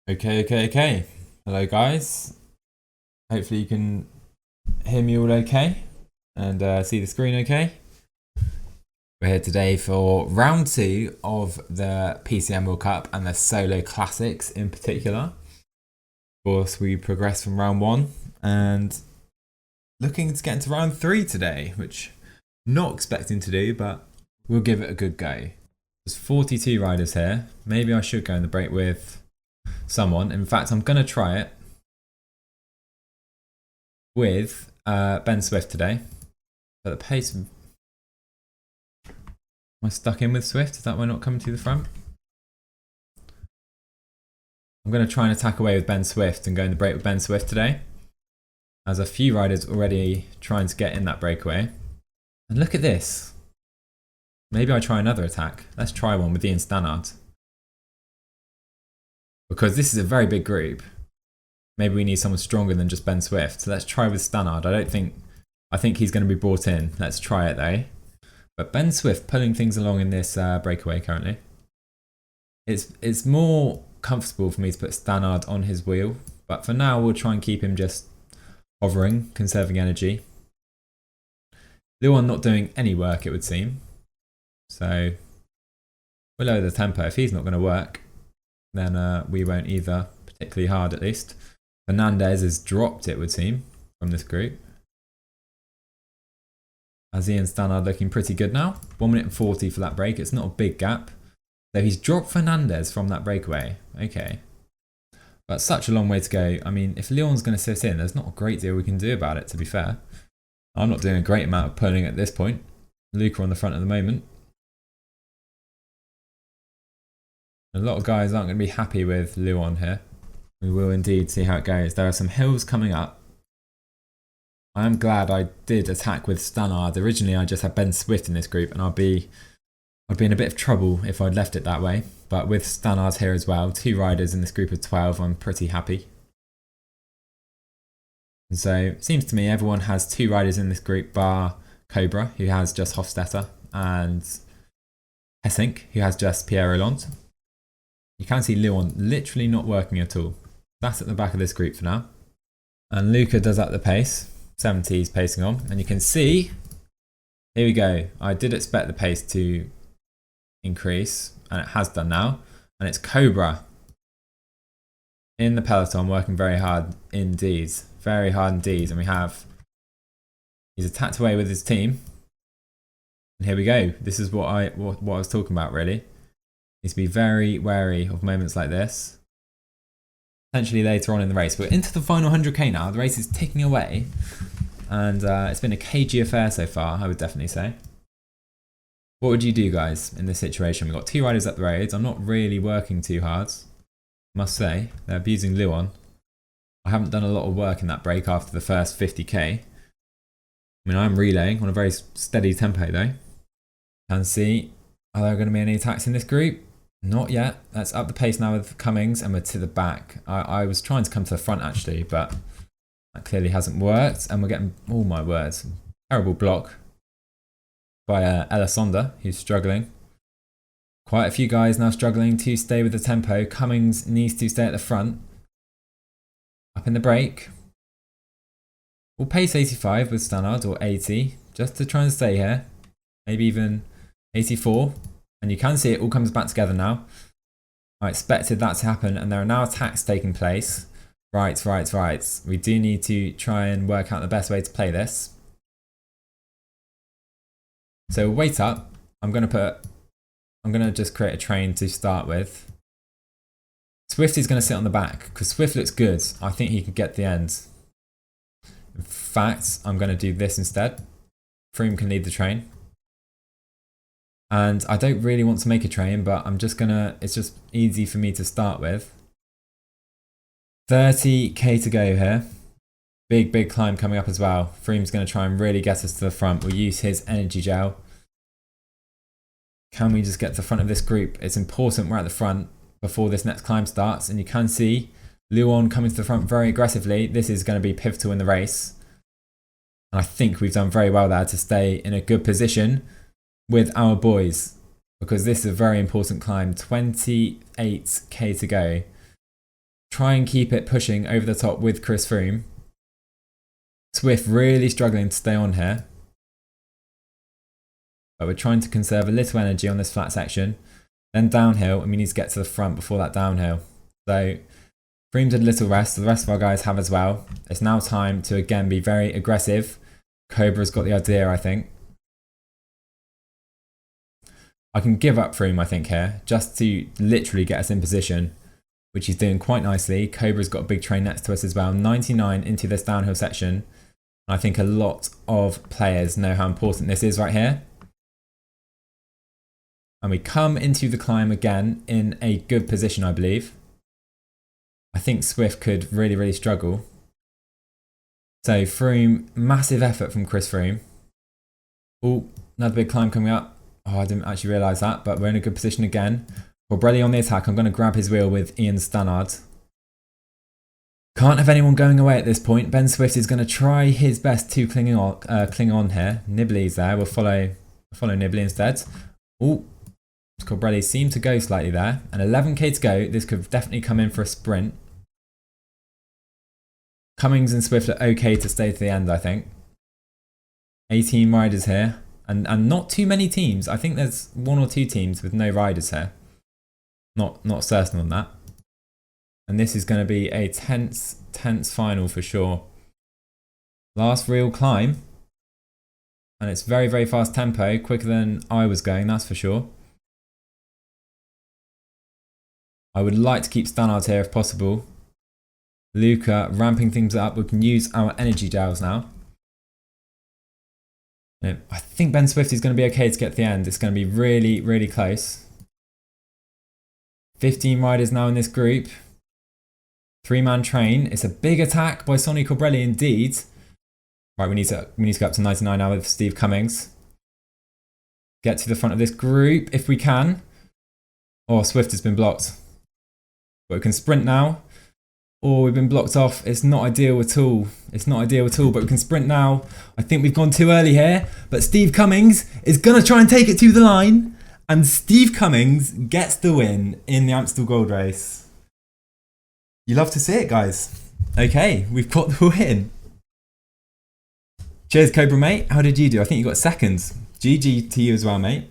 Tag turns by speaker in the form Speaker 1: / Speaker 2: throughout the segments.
Speaker 1: Okay. Hello guys. Hopefully you can hear me all okay and see the screen okay. We're here today for round 2 of the PCM World Cup and the solo classics in particular. Of course, we progressed from round 1 and looking to get into round 3 today, which I'm not expecting to do, but we'll give it a good go. There's 42 riders here. Maybe I should go in the break with someone. In fact, I'm going to try it with Ben Swift today. At the pace, am I stuck in with Swift? Is that why not coming to the front? I'm going to try and attack away with Ben Swift and go in the break with Ben Swift today. As a few riders already trying to get in that breakaway. And look at this. Maybe I try another attack. Let's try one with Ian Stannard. Because this is a very big group. Maybe we need someone stronger than just Ben Swift. So let's try with Stannard. I think he's going to be brought in. Let's try it though. But Ben Swift pulling things along in this breakaway currently. It's more comfortable for me to put Stannard on his wheel. But for now, we'll try and keep him just hovering, conserving energy. Nylon not doing any work, it would seem. So we'll lower the tempo. If he's not going to work, then we won't either, particularly hard at least. Fernandez has dropped, it would seem, from this group. As Ian Stannard looking pretty good now. 1 minute and 40 for that break. It's not a big gap. So he's dropped Fernandez from that breakaway. Okay. But such a long way to go. I mean, if Leon's going to sit in, there's not a great deal we can do about it, to be fair. I'm not doing a great amount of pulling at this point. Luca on the front at the moment. A lot of guys aren't going to be happy with Leon here. We will indeed see how it goes. There are some hills coming up. I am glad I did attack with Stannard. Originally I just had Ben Swift in this group and I'd be in a bit of trouble if I'd left it that way. But with Stannard here as well, 2 riders in this group of 12, I'm pretty happy. And so it seems to me everyone has 2 riders in this group bar Cobra, who has just Hofstetter, and Hessink, who has just Pierre Rolland. You can see Leon literally not working at all. That's at the back of this group for now. And Luca does up the pace. 70 is pacing on. And you can see, here we go. I did expect the pace to increase, and it has done now. And it's Cobra in the Peloton working very hard indeed. Very hard indeed. And he's attacked away with his team. And here we go. This is what I was talking about really. Needs to be very wary of moments like this. Potentially later on in the race. We're into the final 100k now. The race is ticking away. And it's been a cagey affair so far, I would definitely say. What would you do, guys, in this situation? We've got 2 riders up the road. I'm not really working too hard, must say. They're abusing Leon. I haven't done a lot of work in that break after the first 50k. I mean, I'm relaying on a very steady tempo, though. And see, are there going to be any attacks in this group? Not yet. Let's up the pace now with Cummings and we're to the back. I was trying to come to the front actually, but that clearly hasn't worked. And we're getting, oh my words, terrible block by Elisonda, who's struggling. Quite a few guys now struggling to stay with the tempo. Cummings needs to stay at the front. Up in the break. We'll pace 85 with Stannard, or 80, just to try and stay here. Maybe even 84. And you can see it all comes back together now. I expected that to happen, and there are now attacks taking place. Right. We do need to try and work out the best way to play this. So wait up. I'm going to just create a train to start with. Swift is going to sit on the back, because Swift looks good. I think he can get the end. In fact, I'm going to do this instead. Froome can lead the train. And I don't really want to make a train, but I'm just gonna, it's just easy for me to start with. 30k to go here. Big climb coming up as well. Froome's gonna try and really get us to the front. We'll use his energy gel. Can we just get to the front of this group? It's important we're at the front before this next climb starts. And you can see Leon coming to the front very aggressively. This is gonna be pivotal in the race. And I think we've done very well there to stay in a good position with our boys, because this is a very important climb. 28k to go. try and keep it pushing over the top with Chris Froome. Swift really struggling to stay on here. But we're trying to conserve a little energy on this flat section. Then downhill, and we need to get to the front before that downhill. So Froome did a little rest, so the rest of our guys have as well. It's now time to again be very aggressive. Cobra's got the idea, I think. I can give up Froome, I think, here, just to literally get us in position, which he's doing quite nicely. Cobra's got a big train next to us as well. 99 into this downhill section. I think a lot of players know how important this is right here. And we come into the climb again in a good position, I believe. I think Swift could really, really struggle. So Froome, massive effort from Chris Froome. Oh, another big climb coming up. Oh, I didn't actually realise that, but we're in a good position again. Colbrelli on the attack. I'm going to grab his wheel with Ian Stannard. Can't have anyone going away at this point. Ben Swift is going to try his best to cling on here. Nibley's there. We'll follow Nibley instead. Oh, Colbrelli seemed to go slightly there. And 11k to go. This could definitely come in for a sprint. Cummings and Swift are okay to stay to the end, I think. 18 riders here. And not too many teams. I think there's 1 or 2 teams with no riders here. Not certain on that. And this is going to be a tense final for sure. Last real climb. And it's very, very fast tempo. Quicker than I was going, that's for sure. I would like to keep Stannard here if possible. Luca ramping things up. We can use our energy gels now. I think Ben Swift is going to be okay to get to the end. It's going to be really, really close. 15 riders now in this group. 3-man train. It's a big attack by Sonny Colbrelli indeed. Right, we need to go up to 99 now with Steve Cummings. Get to the front of this group if we can. Oh, Swift has been blocked. But we can sprint now. Oh, we've been blocked off. It's not ideal at all. It's not ideal at all, but we can sprint now. I think we've gone too early here, but Steve Cummings is going to try and take it to the line. And Steve Cummings gets the win in the Amstel Gold Race. You love to see it, guys. Okay, we've got the win. Cheers, Cobra, mate. How did you do? I think you got seconds. GG to you as well, mate.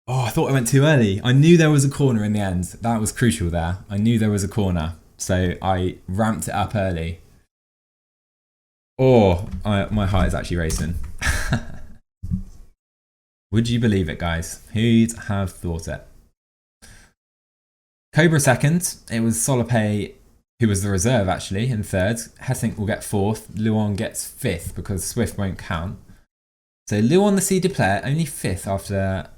Speaker 1: Oh, I thought I went too early. I knew there was a corner in the end. That was crucial there. I knew there was a corner. So I ramped it up early. Oh, my heart is actually racing. Would you believe it, guys? Who'd have thought it? Cobra second. It was Solope, who was the reserve actually, in third. Hessink will get fourth. Luon gets fifth because Swift won't count. So Luon, the seeded player, only fifth out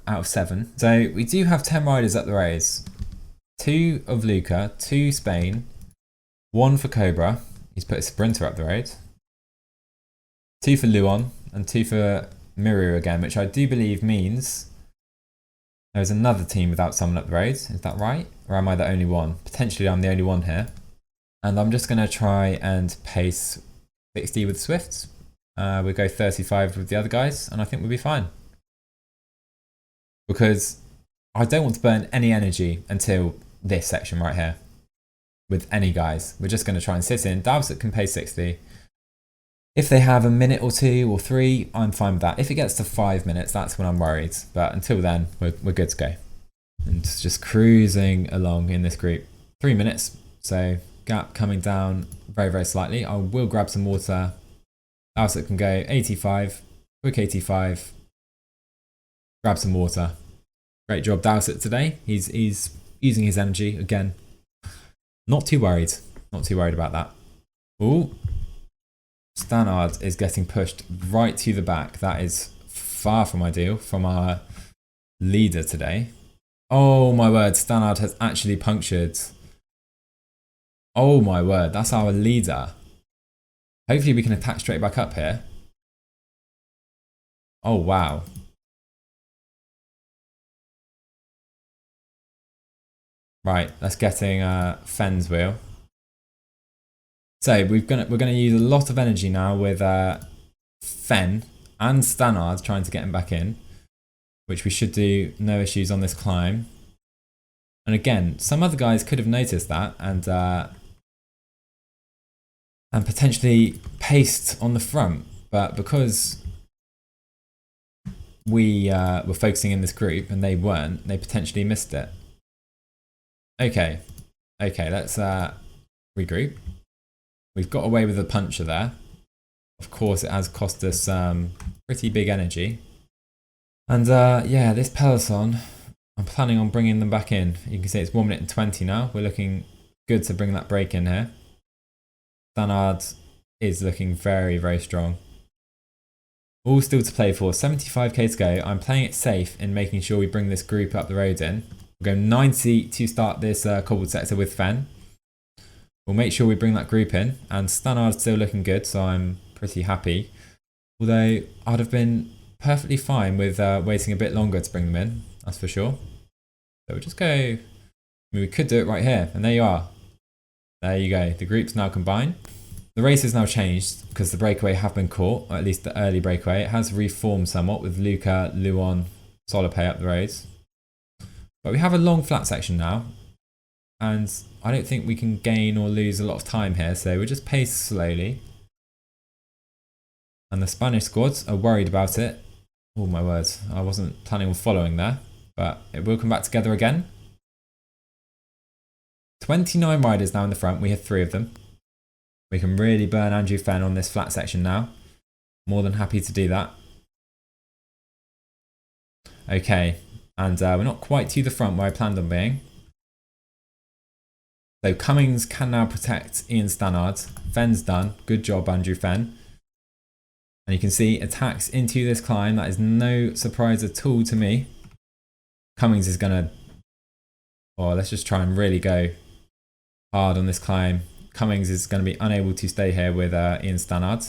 Speaker 1: of 7. So we do have 10 riders up the race. 2 of Luca, 2 Spain, 1 for Cobra. He's put a sprinter up the road. 2 for Luon and 2 for Miru again, which I do believe means there's another team without someone up the road. Is that right? Or am I the only one? Potentially I'm the only one here. And I'm just going to try and pace 60 with Swift. We'll go 35 with the other guys and I think we'll be fine. Because I don't want to burn any energy until this section right here. With any guys. We're just going to try and sit in. Dwaars can pace 60. If they have a minute or 2 or 3, I'm fine with that. If it gets to 5 minutes, that's when I'm worried. But until then, we're good to go. And just cruising along in this group. 3 minutes. So gap coming down very, very slightly. I will grab some water. Dwaars can go 85. Quick 85. Grab some water. Great job, Dwaars today. He's using his energy again. Not too worried. Not too worried about that. Ooh. Stannard is getting pushed right to the back. That is far from ideal from our leader today. Oh my word, Stannard has actually punctured. Oh my word, that's our leader. Hopefully we can attack straight back up here. Oh wow. Right, that's getting Fenn's wheel. So we're gonna use a lot of energy now with Fenn and Stannard trying to get him back in, which we should do no issues on this climb. And again, some other guys could have noticed that and and potentially paced on the front. But because we were focusing in this group and they weren't, they potentially missed it. Okay, let's regroup. We've got away with a puncher there. Of course, it has cost us pretty big energy. And yeah, this Peloton, I'm planning on bringing them back in. You can see it's 1 minute and 20 now. We're looking good to bring that break in here. Standard is looking very, very strong. All still to play for, 75k to go. I'm playing it safe in making sure we bring this group up the road in. We'll go 90 to start this cobbled sector with Fen. We'll make sure we bring that group in, and Standard's still looking good, so I'm pretty happy. Although I'd have been perfectly fine with waiting a bit longer to bring them in, that's for sure. So we'll just go, I mean, we could do it right here, and there you are. There you go, the group's now combined. The race has now changed because the breakaway have been caught, or at least the early breakaway. It has reformed somewhat with Luca, Luon, Solopay up the roads. But we have a long flat section now, and I don't think we can gain or lose a lot of time here, so we'll just pace slowly. And the Spanish squads are worried about it. Oh my words, I wasn't planning on following there, but it will come back together again. 29 riders now in the front, we have 3 of them. We can really burn Andrew Fenn on this flat section now. More than happy to do that. Okay, and we're not quite to the front where I planned on being. So Cummings can now protect Ian Stannard. Fenn's done, good job Andrew Fenn. And you can see attacks into this climb. That is no surprise at all to me. Cummings is going to... Oh, let's just try and really go hard on this climb. Cummings is going to be unable to stay here with Ian Stannard.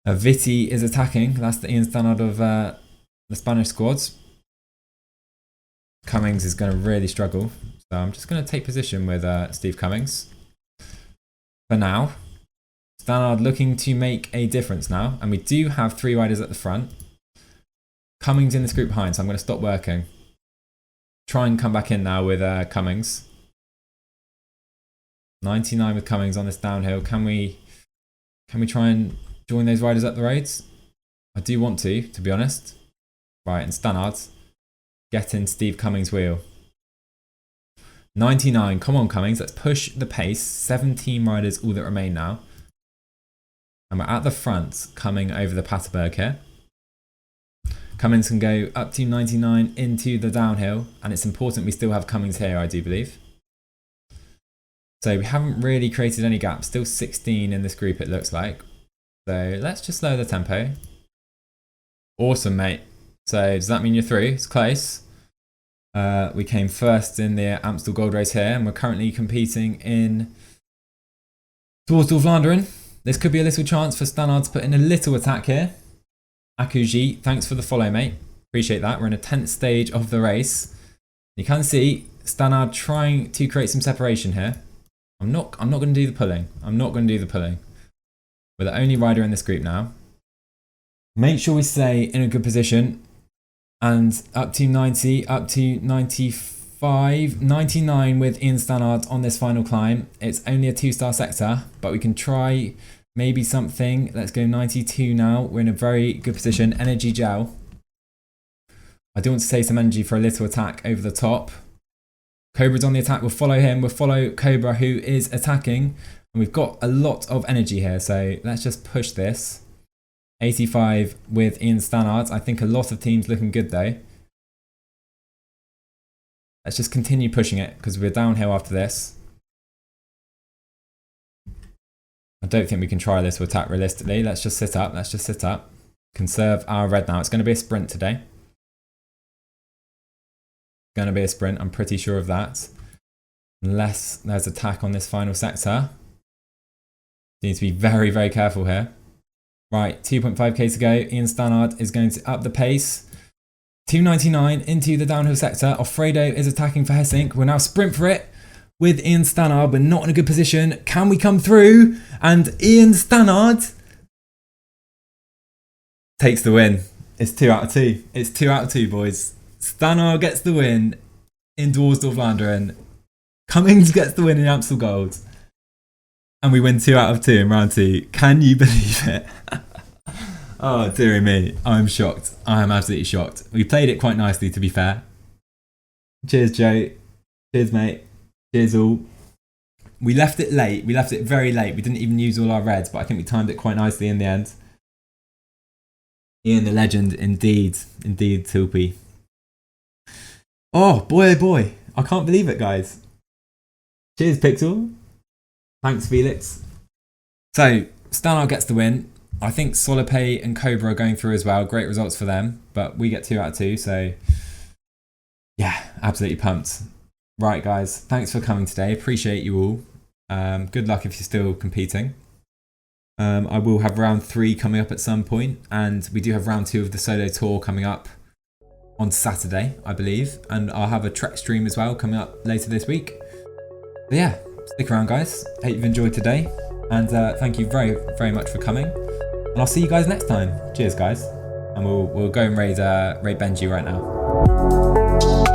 Speaker 1: Vitti is attacking. That's the Ian Stannard of the Spanish squads. Cummings is going to really struggle. So I'm just going to take position with Steve Cummings. For now. Stannard looking to make a difference now, and we do have 3 riders at the front. Cummings in this group behind, so I'm going to stop working. Try and come back in now with Cummings. 99 with Cummings on this downhill. Can we try and join those riders up the roads? I do want to be honest. Right, and Stannard, get in Steve Cummings' wheel. 99, come on Cummings, let's push the pace. 17 riders all that remain now. And we're at the front, coming over the Paterberg here. Cummings can go up to 99 into the downhill, and it's important we still have Cummings here, I do believe. So we haven't really created any gaps, still 16 in this group it looks like. So let's just lower the tempo. Awesome, mate. So does that mean you're through? It's close. We came first in the Amstel Gold Race here, and we're currently competing in Dwaars Vlaanderen. This could be a little chance for Stannard to put in a little attack here. Akuji, thanks for the follow, mate. Appreciate that. We're in a 10th stage of the race. You can see Stannard trying to create some separation here. I'm not going to do the pulling. I'm not going to do the pulling. We're the only rider in this group now. Make sure we stay in a good position. And up to 90, up to 95, 99 with Ian Stannard on this final climb. It's only a 2-star sector, but we can try maybe something. Let's go 92 now. We're in a very good position. Energy gel. I do want to save some energy for a little attack over the top. Cobra's on the attack. We'll follow him. We'll follow Cobra, who is attacking. And we've got a lot of energy here, so let's just push this. 85 with Ian Stannard. I think a lot of teams looking good though. Let's just continue pushing it because we're downhill after this. I don't think we can try this to attack realistically. Let's just sit up. Let's just sit up. Conserve our red now. It's going to be a sprint today. Going to be a sprint. I'm pretty sure of that. Unless there's attack on this final sector. Need to be very, very careful here. Right, 2.5k to go. Ian Stannard is going to up the pace. 299 into the downhill sector. Alfredo is attacking for Hessink. We'll now sprint for it with Ian Stannard, but not in a good position. Can we come through? And Ian Stannard takes the win. It's 2 out of 2. It's 2 out of 2, boys. Stannard gets the win in Dwaars Vlaanderen. Cummings gets the win in Amstel Gold. And we win 2 out of 2 in round 2. Can you believe it? Oh, dearie me. I'm shocked. I am absolutely shocked. We played it quite nicely, to be fair. Cheers, Joe. Cheers, mate. Cheers, all. We left it late. We left it very late. We didn't even use all our reds, but I think we timed it quite nicely in the end. Ian the legend, indeed. Indeed, Tulpy. Oh, boy, oh boy. I can't believe it, guys. Cheers, Pixel. Thanks, Felix. So, Stanar gets the win. I think Solipay and Cobra are going through as well. Great results for them, but we get 2 out of 2, so yeah, absolutely pumped. Right, guys, thanks for coming today. Appreciate you all. Good luck if you're still competing. I will have round 3 coming up at some point, and we do have round 2 of the solo tour coming up on Saturday, I believe, and I'll have a Trek stream as well coming up later this week. But yeah, stick around, guys. Hope you've enjoyed today, and thank you very, very much for coming. And I'll see you guys next time. Cheers, guys. And we'll go and raid Benji right now.